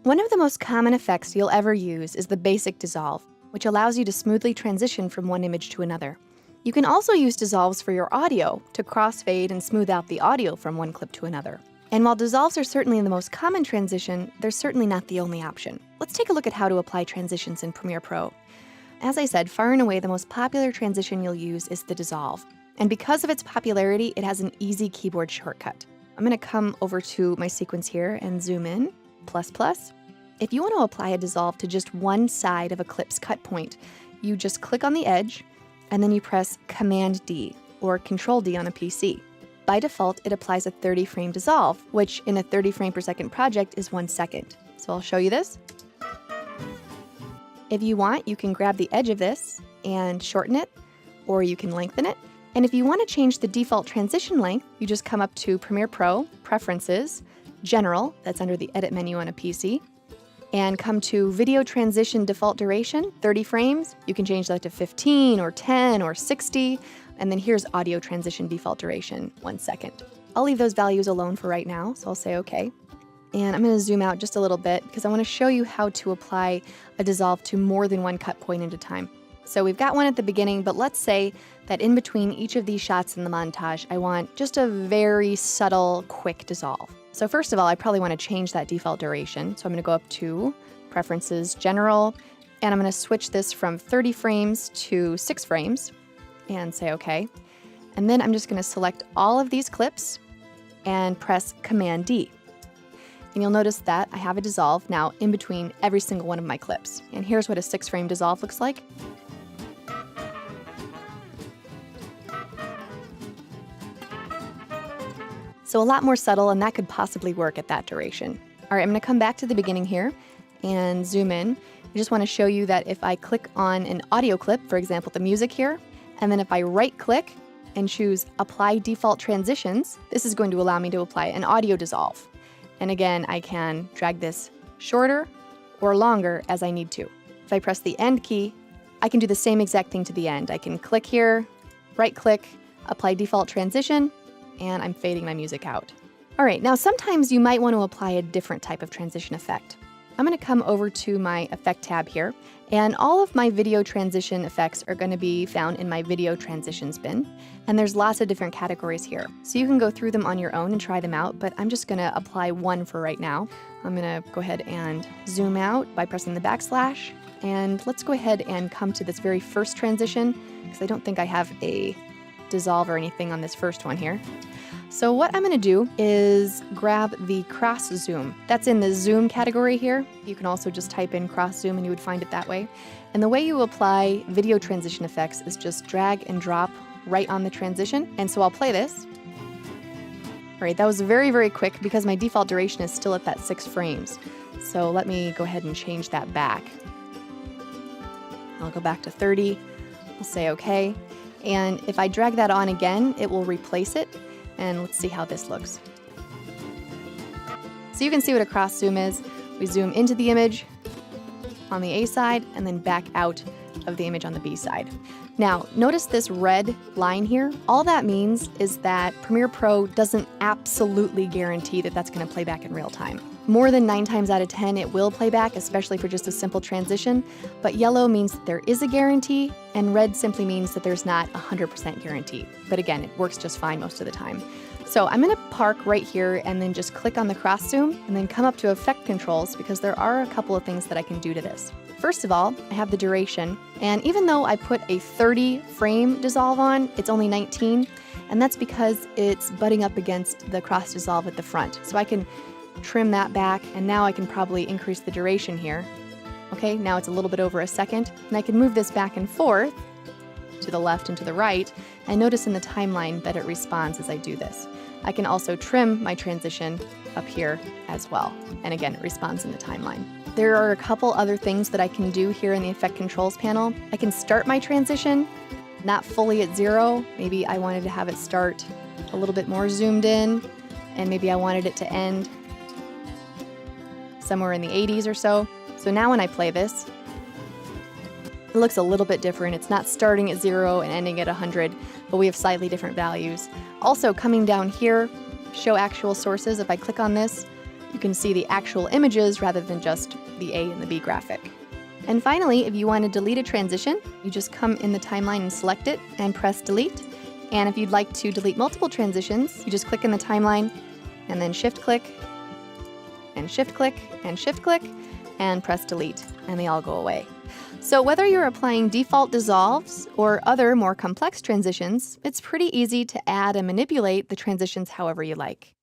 One of the most common effects you'll ever use is the basic dissolve, which allows you to smoothly transition from one image to another. You can also use dissolves for your audio to crossfade and smooth out the audio from one clip to another. And while dissolves are certainly the most common transition, they're certainly not the only option. Let's take a look at how to apply transitions in Premiere Pro. As I said, far and away the most popular transition you'll use is the dissolve. And because of its popularity, it has an easy keyboard shortcut. I'm going to come over to my sequence here and zoom in, ++. If you want to apply a dissolve to just one side of a clip's cut point, you just click on the edge and then you press Command D or Control D on a PC. By default, it applies a 30 frame dissolve, which in a 30 frame per second project is 1 second. So I'll show you this. If you want, you can grab the edge of this and shorten it, or you can lengthen it. And if you want to change the default transition length, you just come up to Premiere Pro, Preferences, General, that's under the Edit menu on a PC, and come to Video Transition Default Duration, 30 frames. You can change that to 15 or 10 or 60. And then here's Audio Transition Default Duration, 1 second. I'll leave those values alone for right now, so I'll say OK. And I'm going to zoom out just a little bit because I want to show you how to apply a dissolve to more than one cut point at a time. So we've got one at the beginning, but let's say that in between each of these shots in the montage, I want just a very subtle, quick dissolve. So first of all, I probably want to change that default duration. So I'm going to go up to Preferences, General, and I'm going to switch this from 30 frames to 6 frames and say OK. And then I'm just going to select all of these clips and press Command D. And you'll notice that I have a dissolve now in between every single one of my clips. And here's what a 6 frame dissolve looks like. So a lot more subtle, and that could possibly work at that duration. All right, I'm going to come back to the beginning here and zoom in. I just want to show you that if I click on an audio clip, for example, the music here, and then if I right-click and choose Apply Default Transitions, this is going to allow me to apply an audio dissolve. And again, I can drag this shorter or longer as I need to. If I press the End key, I can do the same exact thing to the end. I can click here, right-click, Apply Default Transition, and I'm fading my music out. All right, now sometimes you might want to apply a different type of transition effect. I'm going to come over to my Effect tab here, and all of my video transition effects are going to be found in my Video Transitions bin, and there's lots of different categories here. So you can go through them on your own and try them out, but I'm just going to apply one for right now. I'm going to go ahead and zoom out by pressing the backslash, and let's go ahead and come to this very first transition, because I don't think I have a dissolve or anything on this first one here. So what I'm going to do is grab the cross zoom. That's in the zoom category here. You can also just type in cross zoom and you would find it that way. And the way you apply video transition effects is just drag and drop right on the transition. And so I'll play this. All right, that was very, very quick because my default duration is still at that 6 frames. So let me go ahead and change that back. I'll go back to 30. I'll say OK. And if I drag that on again, it will replace it. And let's see how this looks. So you can see what a cross zoom is. We zoom into the image on the A side and then back out of the image on the B side. Now, notice this red line here. All that means is that Premiere Pro doesn't absolutely guarantee that that's going to play back in real time. More than 9 times out of 10, it will play back, especially for just a simple transition. But yellow means that there is a guarantee, and red simply means that there's not a 100% guarantee. But again, it works just fine most of the time. So I'm going to park right here and then just click on the cross zoom and then come up to Effect Controls because there are a couple of things that I can do to this. First of all, I have the duration, and even though I put a 30 frame dissolve on, it's only 19, and that's because it's butting up against the cross dissolve at the front. So I can trim that back, and now I can probably increase the duration here. Okay, now it's a little bit over a second, and I can move this back and forth to the left and to the right, and notice in the timeline that it responds as I do this. I can also trim my transition up here as well, and again, it responds in the timeline. There are a couple other things that I can do here in the Effect Controls panel. I can start my transition, not fully at 0. Maybe I wanted to have it start a little bit more zoomed in, and maybe I wanted it to end somewhere in the 80s or so. So now when I play this, it looks a little bit different. It's not starting at 0 and ending at 100, but we have slightly different values. Also, coming down here, Show Actual Sources, if I click on this, You can see the actual images rather than just the A and the B graphic. And finally, if you want to delete a transition, you just come in the timeline and select it and press delete. And if you'd like to delete multiple transitions, you just click in the timeline and then shift-click and shift-click and shift-click and press delete, and they all go away. So whether you're applying default dissolves or other more complex transitions, it's pretty easy to add and manipulate the transitions however you like.